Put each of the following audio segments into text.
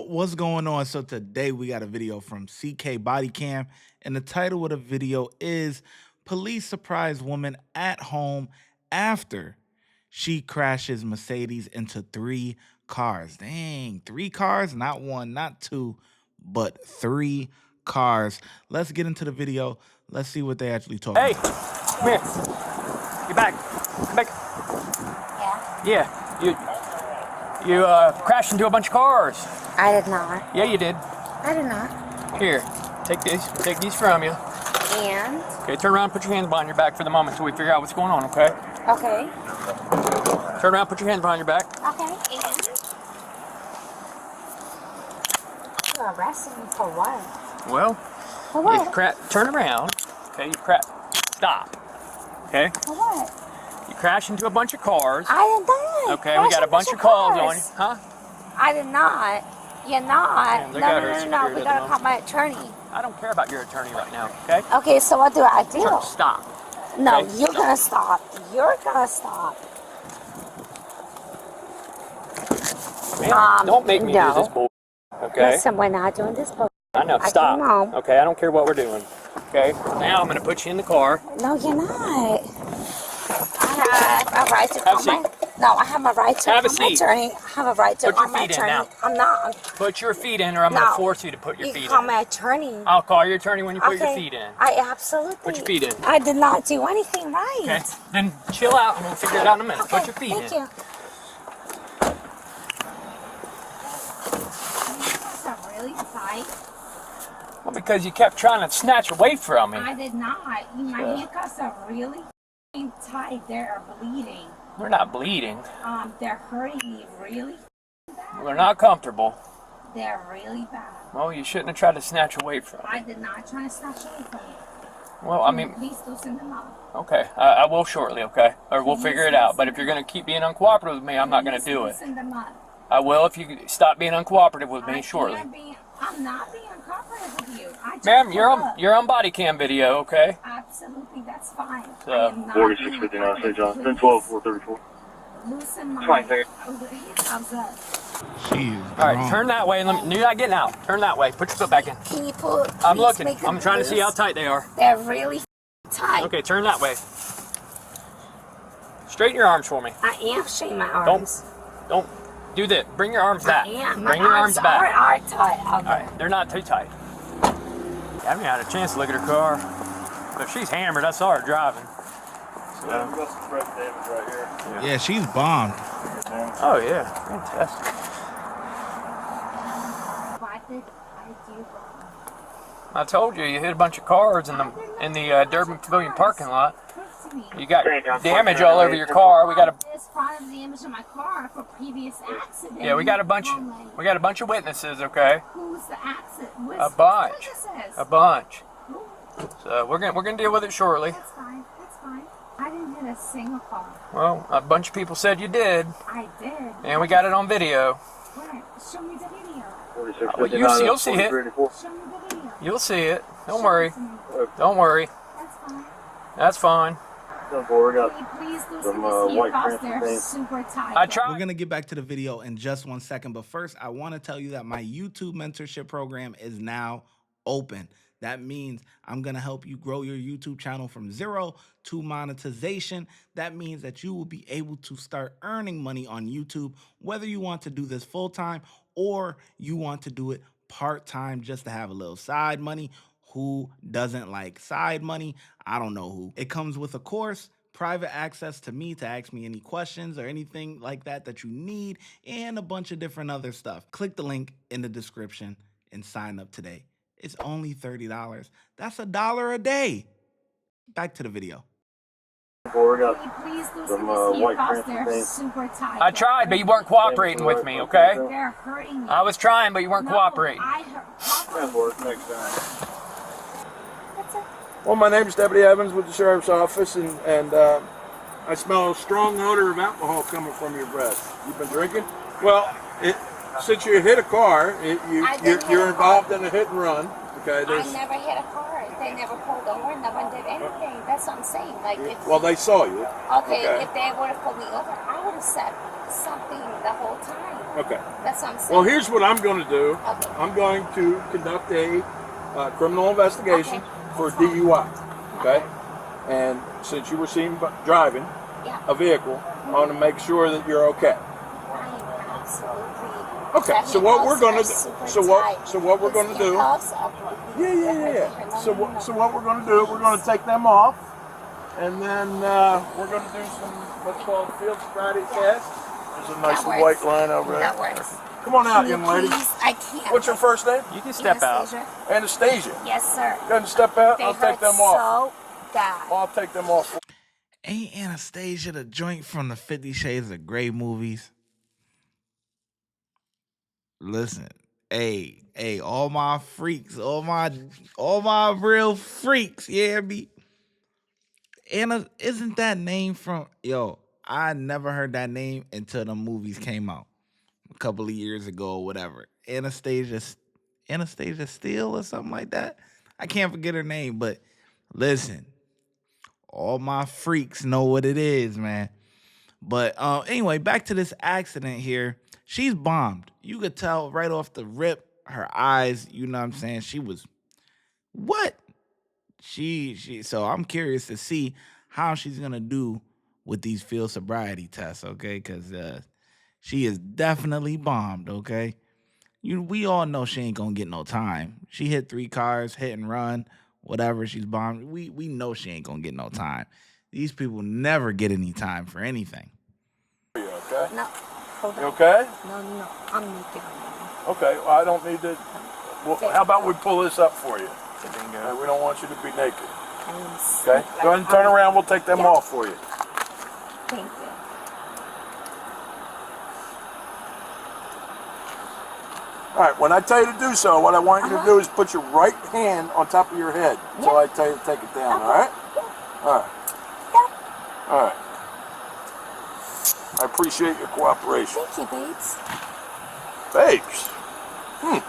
What's going on? So today we got a video from CK Body Cam, and the title of the video is Police Surprise Woman at Home After She Crashes Mercedes into 3 cars. Dang, 3 cars, not 1, not 2, but 3 cars. Let's get into the video. Let's see what they actually talk about. Hey, come here. Get back. Come back. Yeah. You crashed into a bunch of cars. I did not. Yeah, you did. I did not. Here, take these. Take these from you. And? Okay, turn around and put your hands behind your back for the moment until we figure out what's going on, okay? Okay. Turn around, put your hands behind your back. Okay, and? You're arresting me for what? Well, For what? turn around. Okay, stop. Okay? For what? You crashed into a bunch of cars. I did not. Okay, we got a bunch of calls on you. Huh? I did not. You're not. They No. got her We security gotta at the call my attorney. I don't care about your attorney right now, okay? Okay, so what do I do? Stop. No, Okay, you're gonna stop. You're gonna stop. Man, don't make me do this bull. Okay? Listen, we're not doing this bull. I know. I Stop. came home. Okay, I don't care what we're doing. Okay? Now I'm gonna put you in the car. No, you're not. I have a right to Have a call my... No, I have a right to Have a call my seat. attorney. I have a right to Put call your my feet in attorney. now. I'm not. Put your feet in, or I'm No. gonna force you to put your You feet can call in. my attorney. I'll call your attorney when you put your Okay. feet in. I absolutely. Put your feet in. I did not do anything right. Okay? Then chill out and we'll figure it out in a minute. Okay, Put your feet thank in. you. That's really tight. Well, because you kept trying to snatch away from me. I did not. My handcuffs are really tight. They're bleeding. We're not bleeding. They're hurting me really bad. We're not comfortable. They're really bad. Well, you shouldn't have tried to snatch away from me. I did not try to snatch away from you. Well, I mean, Please loosen them up. okay. I will shortly, okay? Or we'll figure it out. But if you're going to keep being uncooperative with me, I'm not going to do it. Loosen them up. I will if you stop being uncooperative with me shortly. I'm not being uncooperative with you. Ma'am, you're on body cam video, okay? Absolutely, that's fine. So, I am not 4659, St. John, 1012, 434. Loosen my Fine, thank hands up. Jeez, all right, turn that way. You're not getting out. Turn that way. Put your foot back in. Can you pull? I'm please looking. make them I'm trying to see how loose? tight they are. They're really tight. Okay, turn that way. Straighten your arms for me. I am shaking my arms. Don't do that. Bring your arms back. I am. Bring your arms back. Are tight. All right, they're not too tight. I haven't had a chance to look at her car. But if she's hammered, I saw her driving. So. Yeah, she's bombed. Oh yeah, fantastic. Why did I do wrong? I told you hit a bunch of cars in the Durban Pavilion parking lot. Prove to me. You got damage all over your car. We got a There's part of the damage on my car for previous accident. we got a bunch of witnesses. Okay, Who's the accident? a bunch, Witnesses? a bunch. So we're gonna deal with it shortly. That's fine. That's fine. I didn't hit a single car. Well, a bunch of people said you did, I did. and we got it on video. Where? Show me the video. 4659, you'll see it. 434. Show me the video. You'll see it. Don't Show worry. it to me. Don't worry. That's fine. That's fine. We got Can you please loosen some, these white handcuffs? pants and They're things. super tight. I We're tried. going to get back to the video in just 1 second, but first I want to tell you that my YouTube mentorship program is now open. That means I'm going to help you grow your YouTube channel from 0 to monetization. That means that you will be able to start earning money on YouTube, whether you want to do this full-time or you want to do it part-time just to have a little side money. Who doesn't like side money? I don't know who. It comes with a course, private access to me to ask me any questions or anything like that that you need, and a bunch of different other stuff. Click the link in the description and sign up today. It's only $30. That's $1 a day. Back to the video. We got Can you please loosen some, these white handcuffs? pants and They're things. super tight. I tried, but you weren't cooperating with me. Okay. They're hurting me. I was trying, but you weren't cooperating. I hurt. next time. What's up? Well, my name's Deputy Evans with the Sheriff's Office, and I smell a strong odor of alcohol coming from your breath. You've been drinking? Well, since you hit a car, you're involved in a hit and run. Okay, I never hit a car. They never pulled over. No one did anything. That's what I'm saying. Like, if, well, they saw you. okay, if they would have pulled me over, I would have said something the whole time. Okay. That's what I'm saying. Well, here's what I'm going to do. Okay. I'm going to conduct a criminal investigation for That's fine. DUI. Okay? And since you were seen driving Yeah. a vehicle, I want to make sure that you're okay. I am absolutely. Okay. So what we're going to do? So what we're going to do? Yeah. So what we're going to do? We're going to take them off, and then we're going to do some what's called field sobriety test. There's a nice white line over there. That works. Come on out, Can young you lady. please? I can't. What's your first name? You can step out. Anastasia. Anastasia. Yes, sir. Go ahead and step out. They I'll take hurt them off. so bad. I'll take them off. Ain't Anastasia the joint from the 50 Shades of Grey movies? Listen, hey, all my freaks, all my real freaks, yeah, me. Anna, isn't that name from I never heard that name until the movies came out a couple of years ago or whatever. Anastasia Steele or something like that. I can't forget her name, but listen, all my freaks know what it is, man. But anyway, back to this accident here. She's bombed. You could tell right off the rip, her eyes, you know what I'm saying? She was, what? So I'm curious to see how she's going to do with these field sobriety tests, okay? Because she is definitely bombed, okay? We all know she ain't going to get no time. She hit 3 cars, hit and run, whatever, she's bombed. We know she ain't going to get no time. These people never get any time for anything. Are you okay? No. Hold on. You okay? No. I'm naked. Okay, well, I don't need to. Well, how about we pull this up for you? We don't want you to be naked. Okay? Go ahead and turn around. We'll take them off for you. Thank you. All right, when I tell you to do so, what I want you to do is put your right hand on top of your head until I tell you to take it down, all right? All right. All right. I appreciate your cooperation. Thank you, babes. Babes? I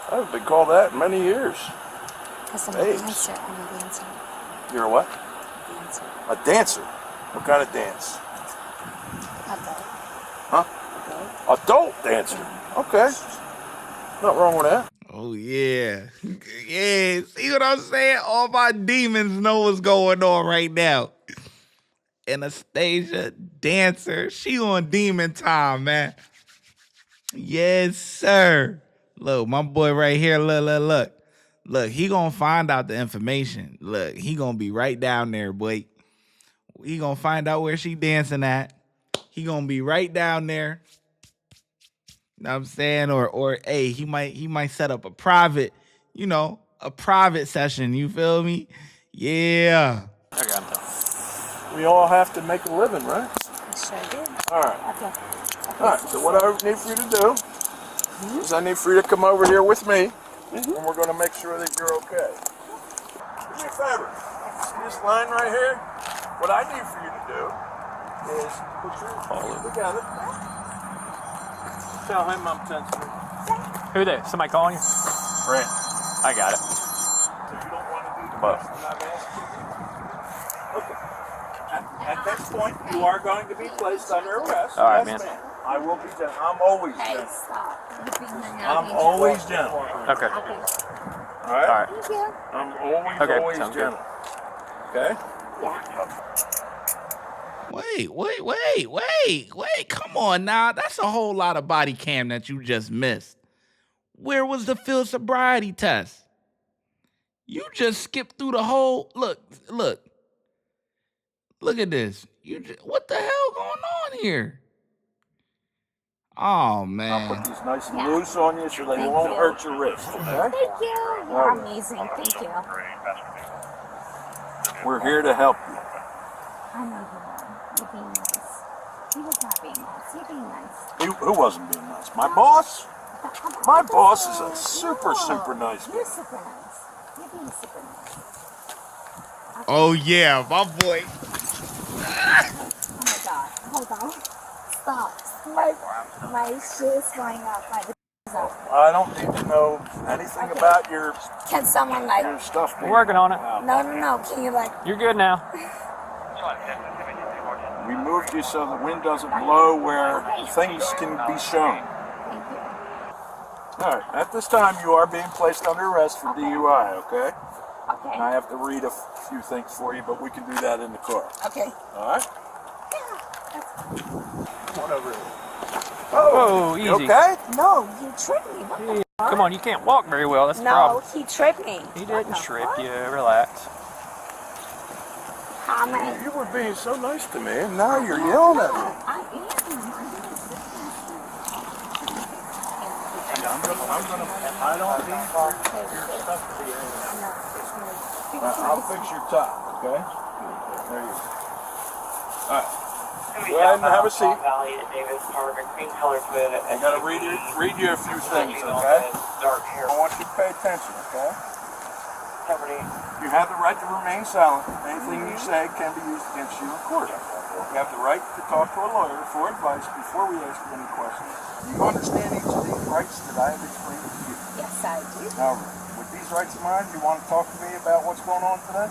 haven't been called that in many years. Because I'm Babes. a dancer. I'm a dancer. You're a what? Dancer. A dancer? What kind of dance? Adult. Huh? Adult dancer. Okay. Nothing wrong with that. Oh, yeah. Yeah, see what I'm saying? All my demons know what's going on right now. Anastasia, dancer, she on demon time, man. Yes, sir. Look, my boy right here, look. Look, he gonna find out the information. Look, he gonna be right down there, boy. He gonna find out where she dancing at. He gonna be right down there. Know what I'm saying? Or hey, he might set up a private session. You feel me? Yeah. I got him. We all have to make a living, right? I sure did. All right. Okay. All right. So what I need for you to do is I need for you to come over here with me, and we're going to make sure that you're okay. Do me a favor. See this line right here? What I need for you to do is put your feet together. Tell him I'm sensitive. Who there? Somebody calling you? Brent. I got it. So you don't want to do the But- question I've asked you? Okay. At that point, you are going to be placed under arrest. All right, Yes, man. ma'am. I will be gentle. I'm always Hey, gentle. stop. You're being I'm always gentle. Okay. Okay. All right? All right. Thank you. I'm always, Okay, always sounds good. gentle. Okay? Yeah. Wait. Come on now. That's a whole lot of body cam that you just missed. Where was the field sobriety test? You just skipped through the whole look at this. What the hell going on here? Oh I'll man. put these nice and Yeah. loose on you so they Thank won't you. hurt your wrist, okay? Thank you. You're amazing. Thank you. We're here to help you. I know you are. You're being nice. He was not being nice. You're being nice. Who wasn't being nice? My boss? My boss is a super nice You're guy. super nice. You're being super nice. Oh yeah, my boy. Oh my god. Hold on. Stop. My shit is flying up. My is up. I don't need to know anything about your Can someone stuff. We're working on it. No. Can you You're good now. We move work you so the wind doesn't blow where things can be shown. Thank you. All right. At this time, you are being placed under arrest for DUI, okay? Okay. And I have to read a few things for you, but we can do that in the car. Okay. All right? Come on over here. Whoa, You easy. okay? No, you tripped me. What the fuck? Come on, you can't walk very well. That's the No, problem. he tripped me. He What didn't the trip fuck? you. Relax. How many? You were being so nice to me, and now you're yelling at me. I am. I don't need your stuff to be hanging. I'll fix your tie, okay? There you go. All right. Go ahead and have a seat. I gotta read you a few things, okay? I want you to pay attention, okay? You have the right to remain silent. Anything you say can be used against you in court. You have the right to talk to a lawyer for advice before we ask you any questions. You understand each of these rights that I have explained to you. Yes, I do. Now, with these rights of mine, you want to talk to me about what's going on today?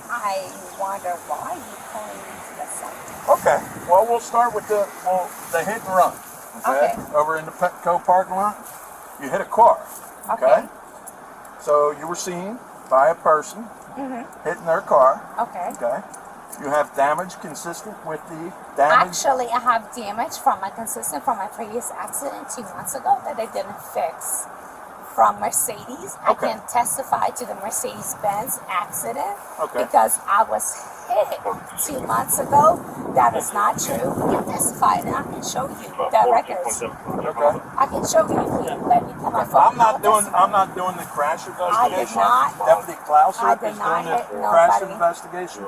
I wonder why you calling me to the site. Okay. Well, we'll start with the hit and run. Okay. Over in the Petco parking lot, you hit a car. Okay. So you were seen by a person hitting their car. Okay. Okay. You have damage consistent with the damage. Actually, I have damage from my previous accident 2 months ago that I didn't fix. From Mercedes. Okay. I can testify to the Mercedes-Benz accident Okay. because I was hit 2 months ago. That is not true. You can testify and I can show you the records. Okay. I can show you if you let me put my phone. I'm not doing the crash investigation. not. Deputy Klauser I is did not doing hit the crash nobody. investigation.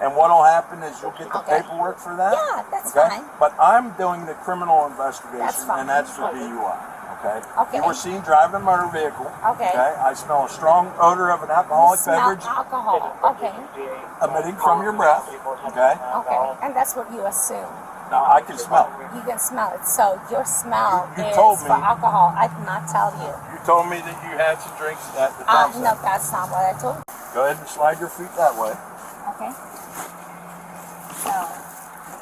And what'll happen is you'll get the paperwork for that. Yeah, that's okay? fine. But I'm doing the criminal investigation, That's fine. and that's for DUI. Okay. Okay. You were seen driving a motor vehicle. Okay. I smell a strong odor of an alcoholic Smell beverage alcohol. Okay. emitting from your breath. Okay. Okay. And that's what you assume. Now I can smell it. You can smell it. So your smell You is told me. for alcohol. I did not tell you. You told me that you had some drinks at the time. No, that's not what I told you. Go ahead and slide your feet that way. Okay. So,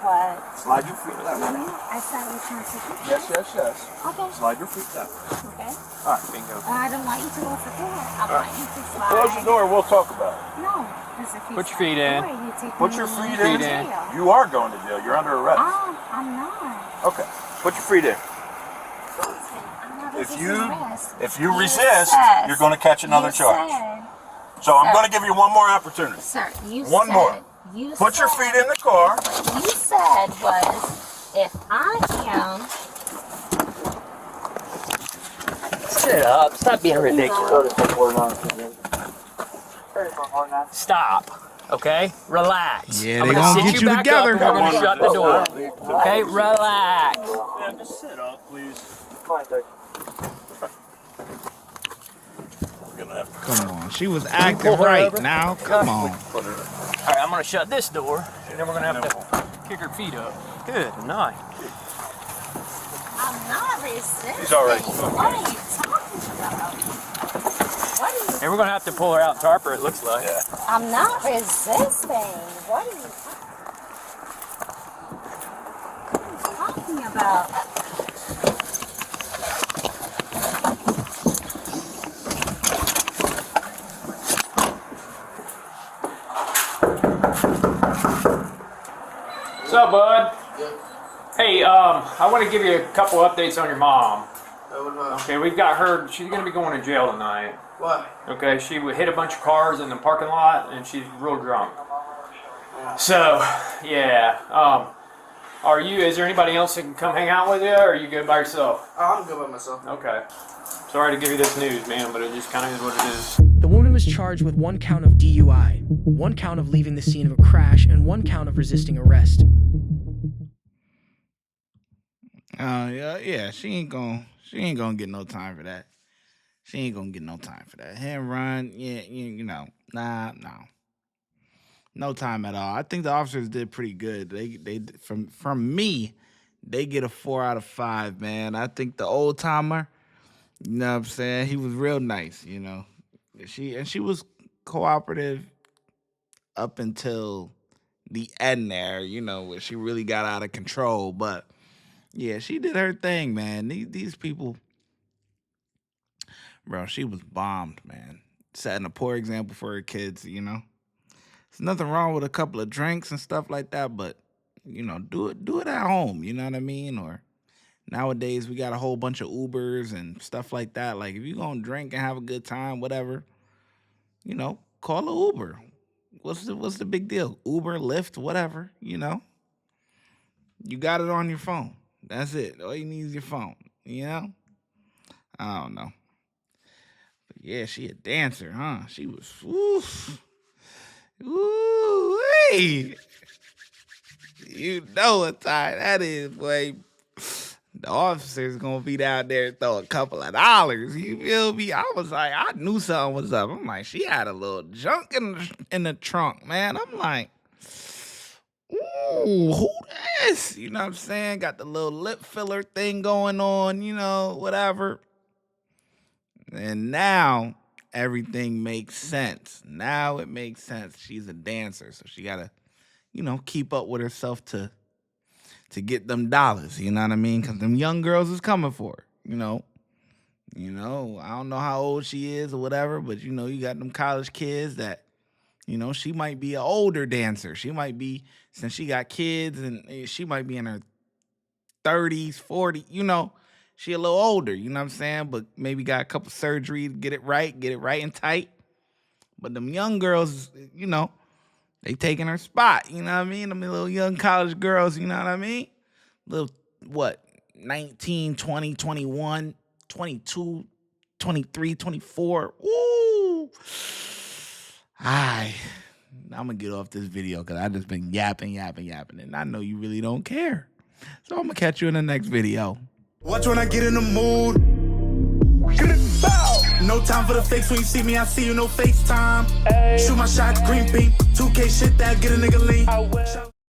what? Slide your feet that way. I said we can take it. Yes, yes, yes. Okay. Slide your feet that way. Okay. All right, bingo. I don't want you to close the door. I want you to slide. Close the door. We'll talk about it. No. Because if you Put your slide feet the in. door, you take Put me your feet to in. jail. You are going to jail. You're under arrest. I'm not. Okay. Put your feet in. I'm not If resisting you arrest. if you You resist, said- you're going to catch another you charge. said- So I'm Sir. going to give you one more opportunity. Sir, you One said, more. You Put your said- feet in the car. What you said was, if I am Sit up. Stop being ridiculous. Stop. Okay? Relax. Yeah, I'm they gonna gonna sit get you back together. Up and we're gonna shut the door. Okay? Relax. Yeah, just sit up, please. We're gonna have to Come on. She was acting right now. Come on. put her. All right, I'm gonna shut this door, and then we're gonna have to kick her feet up. Good night. I'm not resisting. He's all right. What are you talking about? What are you? And we're gonna have to pull her out and tarp her. It looks like. Yeah. I'm not resisting. What are you talking about? What's up, bud? Hey, I want to give you a couple updates on your mom. Okay, we've got her. She's gonna be going to jail tonight. Why? Okay, she hit a bunch of cars in the parking lot, and she's real drunk. So, yeah. Is there anybody else that can come hang out with you, or are you good by yourself? I'm good by myself. Okay. Sorry to give you this news, man, but it just kind of is what it is. The woman was charged with 1 count of DUI, 1 count of leaving the scene of a crash, and 1 count of resisting arrest. Yeah, she ain't gonna get no time for that. She ain't gonna get no time for that. Hit and run, yeah, no. No time at all. I think the officers did pretty good. They from me, they get a 4 out of 5, man. I think the old timer, you know what I'm saying, he was real nice, you know. She was cooperative up until the end there, you know, where she really got out of control. But yeah, she did her thing, man. These people, bro, she was bombed, man. Setting a poor example for her kids, you know. There's nothing wrong with a couple of drinks and stuff like that, but you know, do it at home, you know what I mean? Or nowadays we got a whole bunch of Ubers and stuff like that. Like if you're gonna drink and have a good time, whatever, you know, call a Uber. What's the big deal? Uber, Lyft, whatever, you know. You got it on your phone. That's it. All you need is your phone, you know? I don't know. But yeah, she a dancer, huh? She was, ooh-wee. You know what time that is, boy. The officer's gonna be down there and throw a couple of dollars. You feel me? I was like, I knew something was up. I'm like, she had a little junk in the trunk, man. I'm like, ooh, who this? You know what I'm saying? Got the little lip filler thing going on, you know, whatever. And now everything makes sense. Now it makes sense. She's a dancer, so she gotta, you know, keep up with herself to get them dollars, you know what I mean? Because them young girls is coming for her, you know. You know, I don't know how old she is or whatever, but, you know, you got them college kids that, you know, she might be an older dancer. She might be, since she got kids, and she might be in her 30s, 40, you know. She a little older, you know what I'm saying? But maybe got a couple surgery to get it right and tight. But them young girls, you know, they taking her spot, you know what I mean? Them little young college girls, you know what I mean? Little, 19, 20, 21, 22, 23, 24. Woo! I'm going to get off this video because I just been yapping. And I know you really don't care. So I'm going to catch you in the next video. Watch when I get in the mood. No time for the fakes. When you see me, I see you, no FaceTime. Shoot my shot, green beam. 2K shit that get a nigga lean.